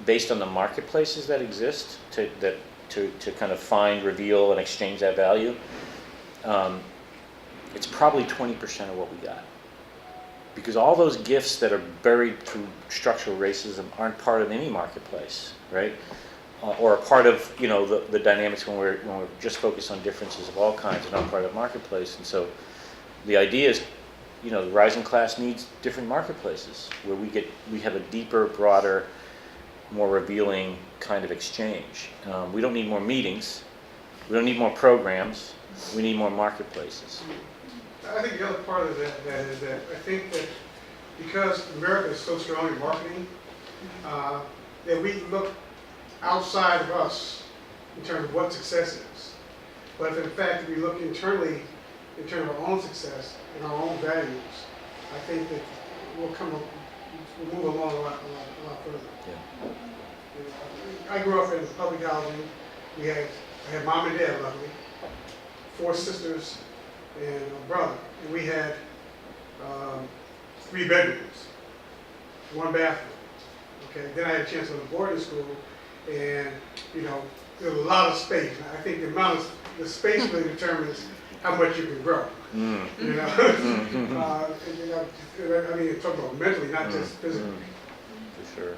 B: based on the marketplaces that exist to kind of find, reveal, and exchange that value, it's probably 20% of what we got. Because all those gifts that are buried through structural racism aren't part of any marketplace, right? Or a part of the dynamics when we're just focused on differences of all kinds and not part of the marketplace. And so the idea is, the rising class needs different marketplaces where we have a deeper, broader, more revealing kind of exchange. We don't need more meetings. We don't need more programs. We need more marketplaces.
G: I think the other part of that is that I think that because America is so strong in marketing, that we look outside of us in terms of what success is. But if in fact we look internally in terms of our own success and our own values, I think that we'll move along a lot further.
B: Yeah.
G: I grew up in public housing. I had mom and dad, luckily, 4 sisters and a brother, and we had 3 bedrooms, 1 bathroom. Okay, then I had a chance to go to boarding school, and there was a lot of space. I think the space really determines how much you can grow.
B: Mm.
G: I mean, it's talking about mentally, not just physically.
B: For sure.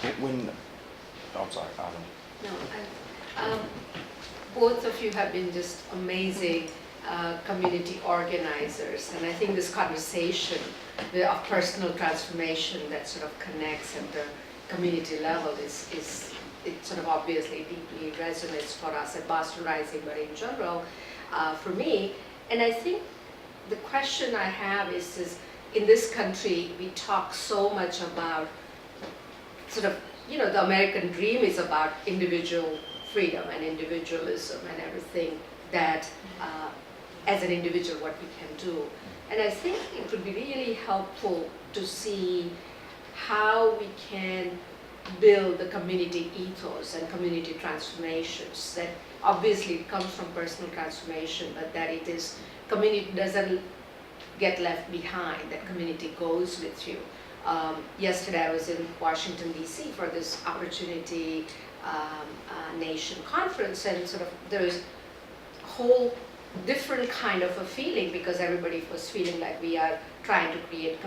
A: I'm sorry,
H: No, both of you have been just amazing community organizers, and I think this conversation of personal transformation that sort of connects at the community level it sort of obviously deeply resonates for us at Boston Rising, but in general, for me. And I think the question I have is in this country, we talk so much about sort of, the American dream is about individual freedom and individualism and everything that, as an individual, what we can do. And I think it would be really helpful to see how we can build the community ethos and community transformations that obviously comes from personal transformation, but that community doesn't get left behind, that community goes with you. Yesterday I was in Washington, D.C. for this Opportunity Nation conference, and sort of there's a whole different kind of a feeling because everybody was feeling like we are trying to create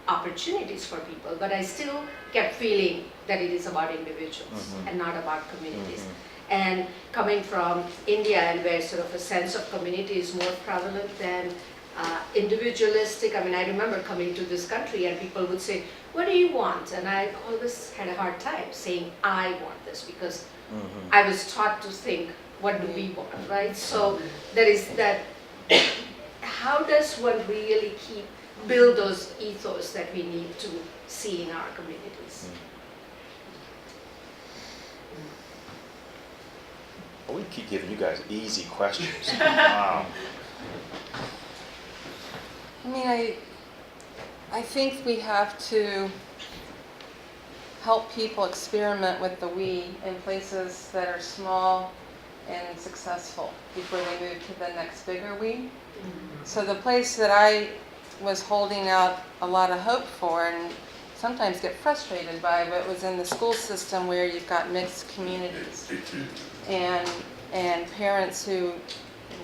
H: opportunities for people, but I still kept feeling that it is about individuals and not about communities. And coming from India, and where sort of a sense of community is more prevalent than individualistic. I mean, I remember coming to this country and people would say, what do you want? And I always had a hard time saying, I want this, because I was taught to think, what do we want, right? So there is that, how does one really build those ethos that we need to see in our communities?
A: Well, we keep giving you guys easy questions. Wow.
C: I mean, I think we have to help people experiment with the we in places that are small and successful before they move to the next bigger we. So the place that I was holding out a lot of hope for and sometimes get frustrated by, but was in the school system where you've got mixed communities and parents who,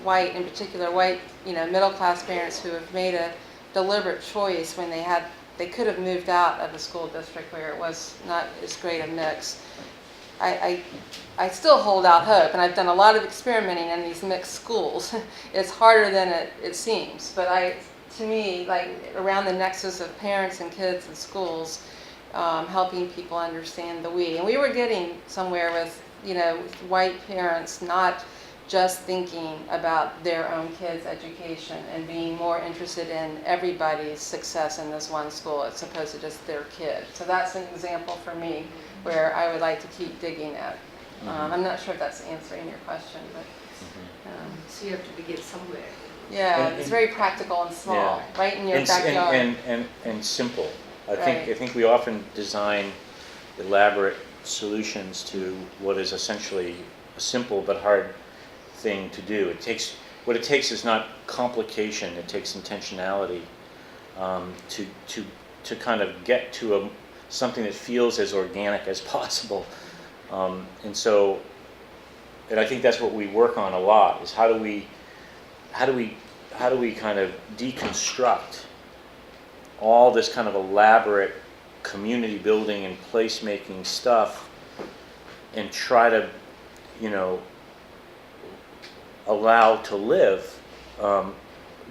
C: white in particular, white, middle class parents who have made a deliberate choice when they could have moved out of the school district where it was not as great a mix. I still hold out hope, and I've done a lot of experimenting in these mixed schools. It's harder than it seems, but to me, like around the nexus of parents and kids and schools, helping people understand the we. And we were getting somewhere with, with white parents not just thinking about their own kids' education and being more interested in everybody's success in this one school as opposed to just their kid. So that's an example for me where I would like to keep digging at. I'm not sure if that's answering your question, but
H: So you have to begin somewhere.
C: yeah,
B: And-
C: it's very practical and small,
B: Yeah.
C: right in your
B: And,
C: backyard.
B: and simple.
C: Right.
B: I think we often design elaborate solutions to what is essentially a simple but hard thing to do. What it takes is not complication. It takes intentionality to kind of get to something that feels as organic as possible. And I think that's what we work on a lot, is how do we kind of deconstruct all this kind of elaborate community building and placemaking stuff and try to, allow to live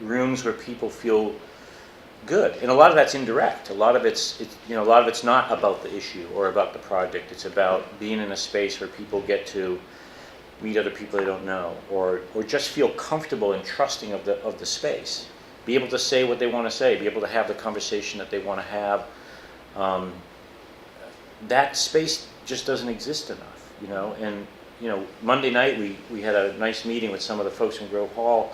B: rooms where people feel good. And a lot of that's indirect. A lot of it's not about the issue or about the project. It's about being in a space where people get to meet other people they don't know, or just feel comfortable and trusting of the space. Be able to say what they want to say, be able to have the conversation that they want to have. That space just doesn't exist enough, And Monday night we had a nice meeting with some of the folks from Grove Hall,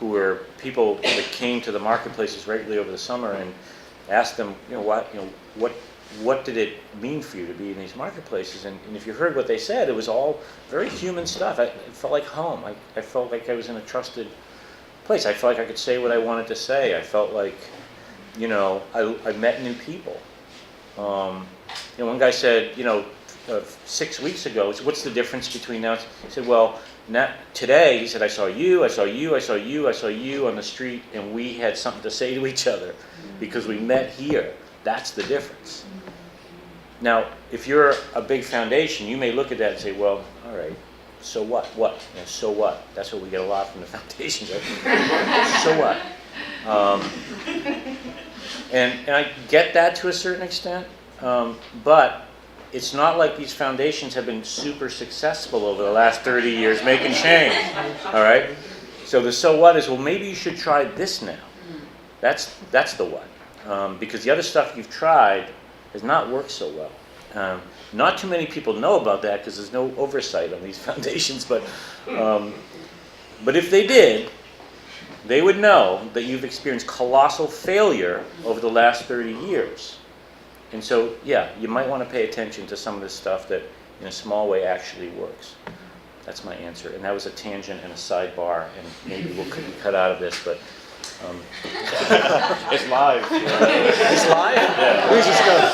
B: who were people that came to the marketplaces regularly over the summer, and asked them, what did it mean for you to be in these marketplaces? And if you heard what they said, it was all very human stuff. It felt like home. I felt like I was in a trusted place. I felt like I could say what I wanted to say. I felt like, I met new people. One guy said, 6 weeks ago, so what's the difference between now? He said, well, today, he said, I saw you on the street, and we had something to say to each other because we met here. That's the difference. Now, if you're a big foundation, you may look at that and say, well, all right, so what? What? So what? That's what we get a lot from the foundations, right? So what? And I get that to a certain extent, but it's not like these foundations have been super successful over the last 30 years making change, all right? So the so what is, well, maybe you should try this now. That's the what. Because the other stuff you've tried has not worked so well. Not too many people know about that because there's no oversight on these foundations, but if they did, they would know that you've experienced colossal failure over the last 30 years. And so, yeah, you might want to pay attention to some of this stuff that, in a small way, actually works. That's my answer. And that was a tangent and a sidebar, and maybe we'll cut out of this, but...
A: It's live.
B: It's live?
A: Yeah.
B: Where's this going?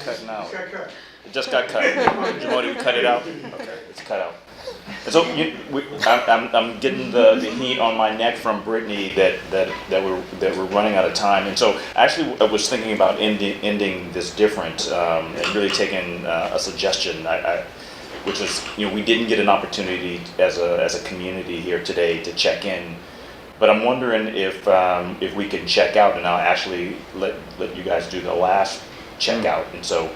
A: Cutting out.
G: Got cut.
A: It just got cut. You want to cut it out? Okay, it's cut out. And so I'm getting the heat on my neck from Brittany that we're running out of time. And so actually I was thinking about ending this different and really taking a suggestion, which was, we didn't get an opportunity as a community here today to check in. But I'm wondering if we can check out, and I'll actually let you guys do the last check out. And so,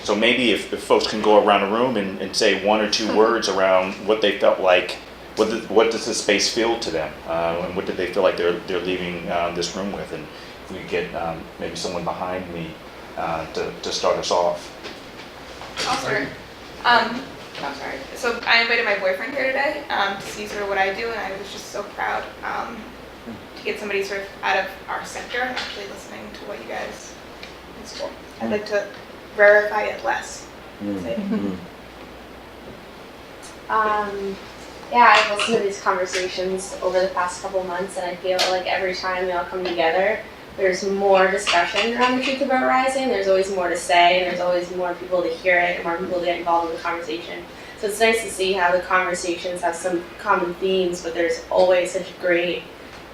A: so maybe if folks can go around the room and say one or two words around what they felt like, what does the space feel to them, and what did they feel like they're leaving this room with, and if we could get maybe someone behind me to start us off.
I: I'll start. I'm sorry. So I invited my boyfriend here today to see sort of what I do, and I was just so proud to get somebody sort of out of our sector actually listening to what you guys. It's cool. I'd like to verify it less.
J: Yeah, I've listened to these conversations over the past couple of months, and I feel like every time we all come together, there's more discussion around the truth about rising. There's always more to say, and there's always more people to hear it, and more people to get involved in the conversation. So it's nice to see how the conversations have some common themes, but there's always such great,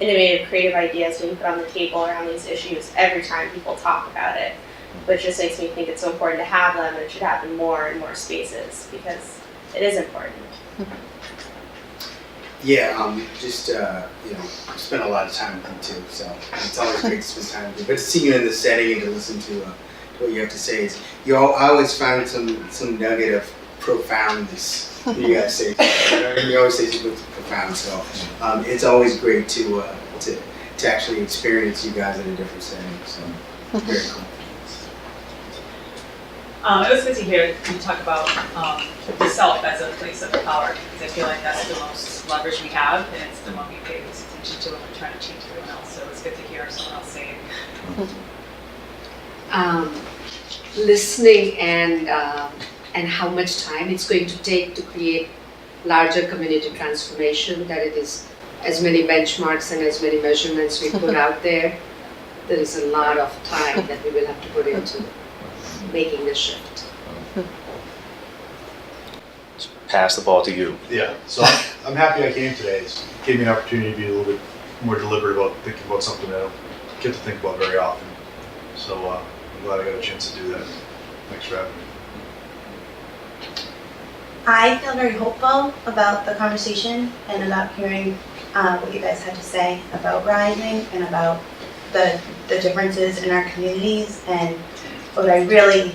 J: innovative, creative ideas being put on the table around these issues every time people talk about it. but it just makes me think it's so important to have them, and it should happen more in more spaces because it is important.
K: Yeah, just, spent a lot of time with you too, so it's always great to spend time with you. But to see you in this setting and to listen to what you have to say is, I always find some nugget of profoundness when you guys say. You always say something profound, so it's always great to actually experience you guys in a different setting. So very cool.
E: It was good to hear you talk about the self as a place of power, because I feel like that's the most leverage we have, and it's the one we pay most attention to when we're trying to change everyone else. So it's good to hear someone else say it.
H: Listening and how much time it's going to take to create larger community transformation, that it is as many benchmarks and as many measurements we put out there. There is a lot of time that we will have to put into making the shift.
A: Pass the ball to you.
L: Yeah, so I'm happy I came today. It gave me an opportunity to be a little bit more deliberate about thinking about something I don't get to think about very often. So I'm glad I got a chance to do that. Thanks for having me.
M: I feel very hopeful about the conversation and about hearing what you guys had to say about rising and about the differences in our communities. And what I really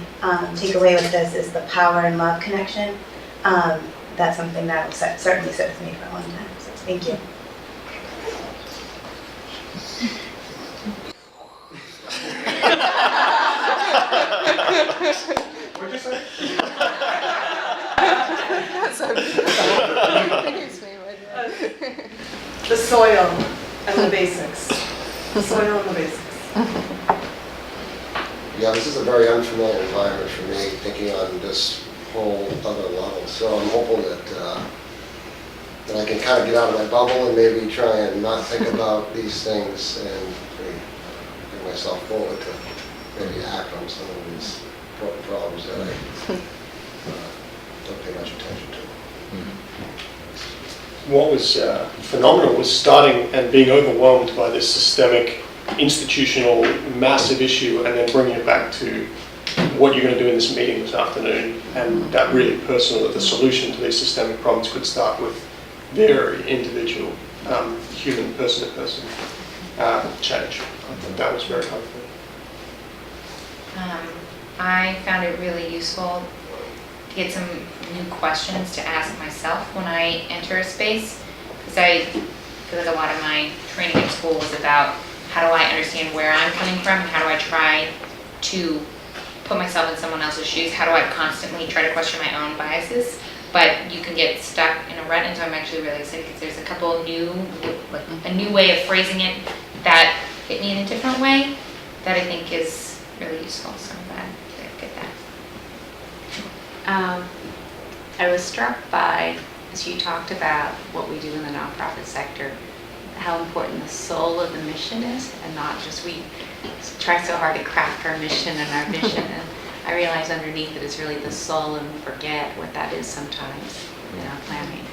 M: take away with this is the power and love connection. That's something that will certainly sit with me for a long time. So thank you.
D: What'd you say?
N: The soil and the basics. The soil and the basics.
O: Yeah, this is a very unfamiliar environment for me, thinking on this whole other level. So I'm hopeful that I can kind of get out of my bubble and maybe try and not think about these things and bring myself forward to maybe act on some of these problems that I don't pay much attention to.
P: What was phenomenal was starting and being overwhelmed by this systemic, institutional, massive issue, and then bringing it back to what you're going to do in this meeting this afternoon, and that really personal, that the solution to these systemic problems could start with very individual, human, person-to-person change. I think that was very helpful.
Q: I found it really useful to get some new questions to ask myself when I enter a space, because I feel like a lot of my training at school was about how do I understand where I'm coming from and how do I try to put myself in someone else's shoes, how do I constantly try to question my own biases, but you can get stuck in a rut, and so I'm actually really excited because there's a couple a new way of phrasing it that hit me in a different way that I think is really useful, so I'm glad to get that.
R: I was struck by, as you talked about what we do in the nonprofit sector, how important the soul of the mission is, and not just we try so hard to craft our mission and our vision. And I realize underneath it is really the soul, and we forget what that is sometimes in our planning.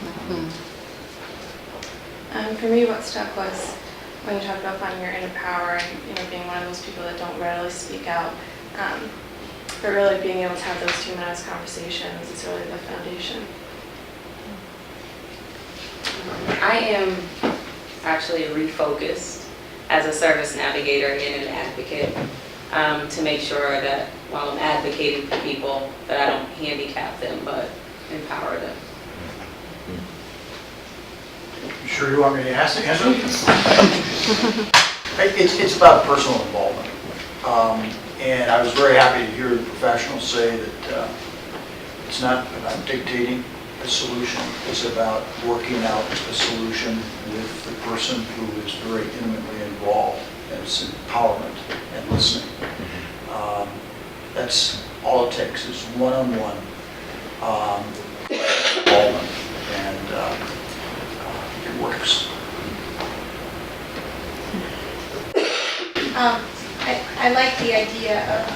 I: For me, what stuck was when you talked about finding your inner power and being one of those people that don't readily speak out. But really being able to have those humanized conversations is really the foundation.
S: I am actually refocused as a service navigator and an advocate to make sure that while I'm advocating for people, that I don't handicap them, but empower them.
D: You sure you want me to answer? It's about personal involvement. And I was very happy to hear the professionals say that it's not about dictating a solution, it's about working out a solution with the person who is very intimately involved, and it's empowerment and listening. That's all it takes, is one-on-one involvement, and it works.
F: I like the idea of,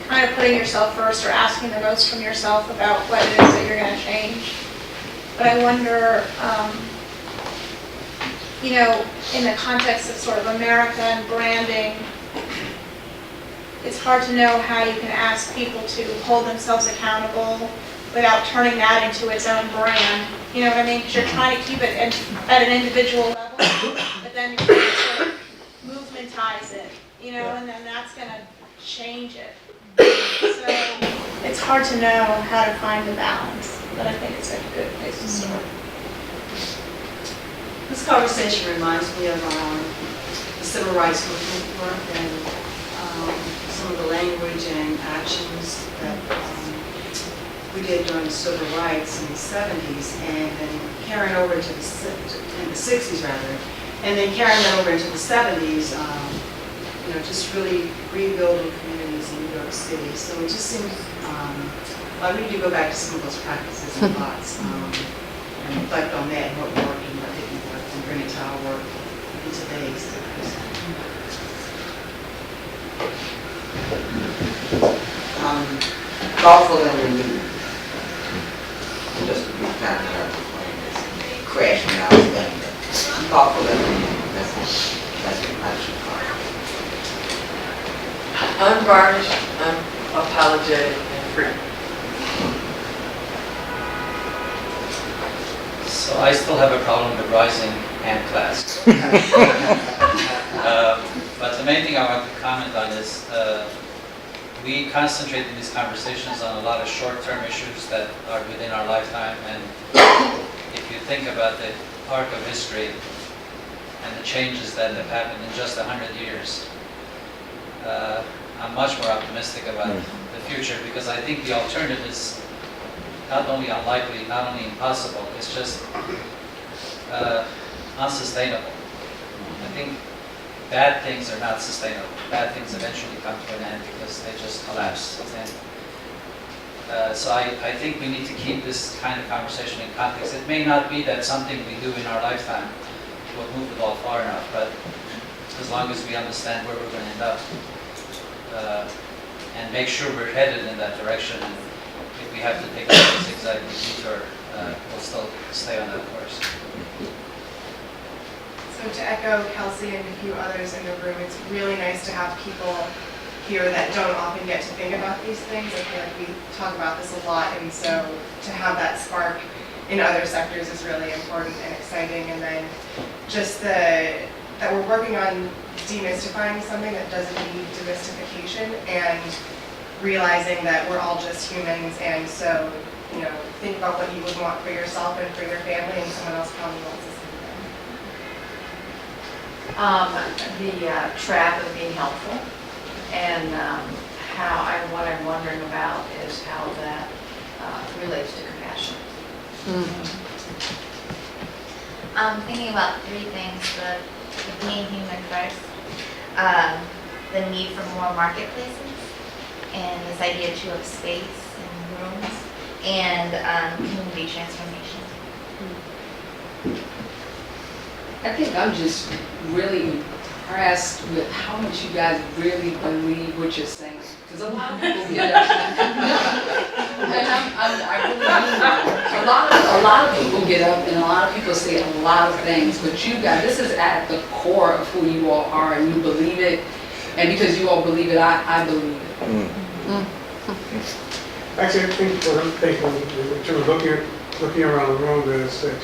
F: kind of putting yourself first or asking the most from yourself about what it is that you're going to change. But I wonder, in the context of sort of America and branding,
I: it's hard to know how you can ask people to hold themselves accountable without turning that into its own brand. You know what I mean? Because you're trying to keep it at an individual level, but then you're trying to sort of movementize it, you know, and then that's going to change it. So it's hard to know how to find the balance, but I think it's a good place to start.
N: This conversation reminds me of the civil rights movement work and some of the language and actions that we did during the civil rights in the 70s, and then carrying over into in the 60s rather, and then carrying that over into the 70s. You know, just really rebuilding communities in New York City. So it just seems, I need to go back to some of those practices and thoughts and reflect on that and what worked and what didn't work and bring it to our work in today's times.
T: Thoughtful and renewed. Just to be kind of like crashing out thing. Thoughtful and renewed. That's what I should call it.
U: Unvarnished, unapologetic, and free.
V: So I still have a problem with rising and class. But the main thing I want to comment on is we concentrate in these conversations on a lot of short-term issues that are within our lifetime, and if you think about the arc of history and the changes that have happened in just 100 years, I'm much more optimistic about the future, because I think the alternative is not only unlikely, not only impossible, it's just unsustainable. I think bad things are not sustainable. Bad things eventually come to an end because they just collapse. And, so I think we need to keep this kind of conversation in context. It may not be that something we do in our lifetime will move the ball far enough, but as long as we understand where we're going to end up, and make sure we're headed in that direction, and if we have to take a zigzag detour, we'll still stay on that course.
W: So to echo Kelsey and a few others in the room, it's really nice to have people here that don't often get to think about these things. I feel like we talk about this a lot, and so to have that spark in other sectors is really important and exciting. And then just that we're working on demystifying something that doesn't need demystification, and realizing that we're all just humans, and so, you know, think about what you would want for yourself and for your family, and someone else probably wants the same thing.
H: The trap of being helpful, and what I'm wondering about is how that relates to compassion.
X: I'm thinking about three things: the being human first, the need for more marketplaces, and this idea too of space and rooms, and community transformation.
Y: I think I'm just really impressed with how much you guys really believe what you're saying. Because a lot of people get up, and I really mean that. A lot of people get up and a lot of people say a lot of things, but you guys, this is at the core of who you all are, and you believe it. And because you all believe it, I believe it.
G: Actually, I think what I'm thinking in terms of looking around the room is that,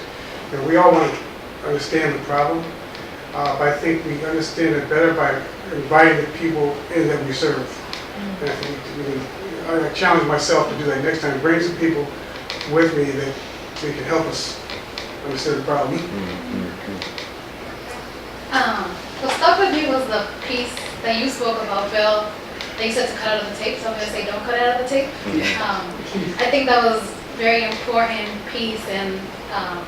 G: you know, we all want to understand the problem, but I think we understand it better by inviting the people in that we serve. And I think I challenge myself to do that next time. Bring some people with me that they can help us understand the problem.
F: What stuck with me was the piece that you spoke about, Bill. That you said to cut out of the tape, so I'm going to say don't cut it out of the tape. I think that was a very important piece, and I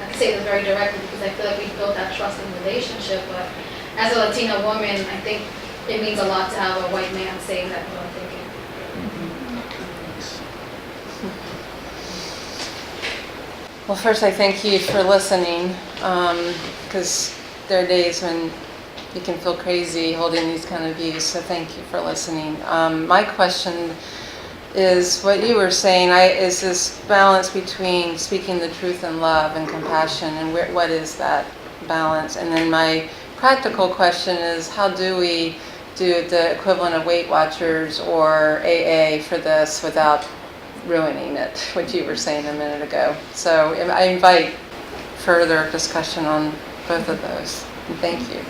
F: can say this very directly because I feel like we've built that trust and relationship, but as a Latina woman, I think it means a lot to have a white man saying that what I'm thinking.
C: Well, first I thank you for listening, because there are days when you can feel crazy holding these kind of views, so thank you for listening. My question is what you were saying, is this balance between speaking the truth in love and compassion, and what is that balance? And then my practical question is, how do we do the equivalent of Weight Watchers or AA for this without ruining it, what you were saying a minute ago. So I invite further discussion on both of those. And thank you.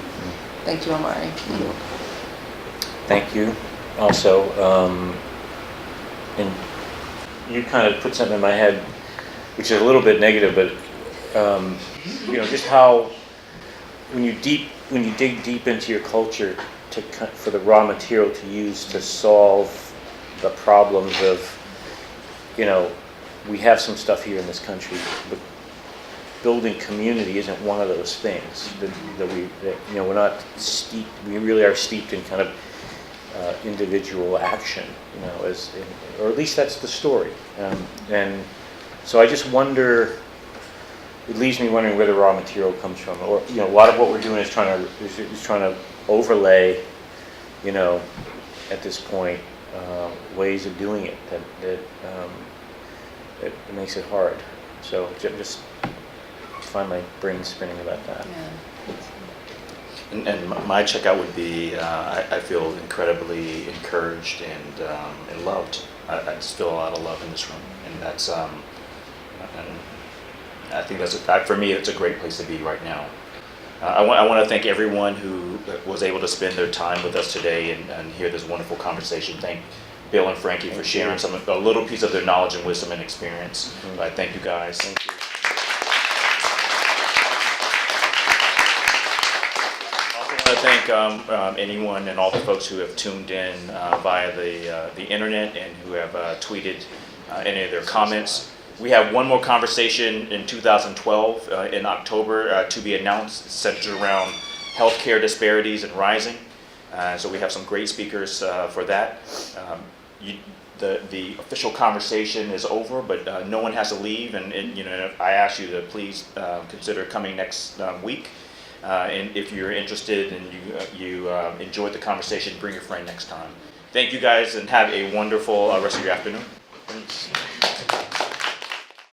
C: Thank you, Amari.
A: Thank you. Also, and you kind of put something in my head, which is a little bit negative, but just how when you dig deep into your culture for the raw material to use to solve the problems of, we have some stuff here in this country, but building community isn't one of those things we're not steeped. We really are steeped in kind of individual action, or at least that's the story. And so I just wonder. It leaves me wondering where the raw material comes from, or a lot of what we're doing is trying to overlay, at this point, ways of doing it that makes it hard. So just find my brain spinning about that.
B: Yeah. And my checkout would be, I feel incredibly encouraged and loved. I just feel a lot of love in this room, and that's and I think for me, it's a great place to be right now. I want to thank everyone who was able to spend their time with us today and hear this wonderful conversation. Thank Bill and Frankie for sharing a little piece of their knowledge and wisdom and experience. Thank you guys. Thank you. I want to thank anyone and all the folks who have tuned in via the internet and who have tweeted any of their comments. We have one more conversation in 2012 in October to be announced, centered around healthcare disparities and rising. So we have some great speakers for that. The official conversation is over, but no one has to leave. And I ask you to please consider coming next week. And if you're interested and you enjoyed the conversation, bring your friend next time. Thank you guys, and have a wonderful rest of your afternoon. Thanks.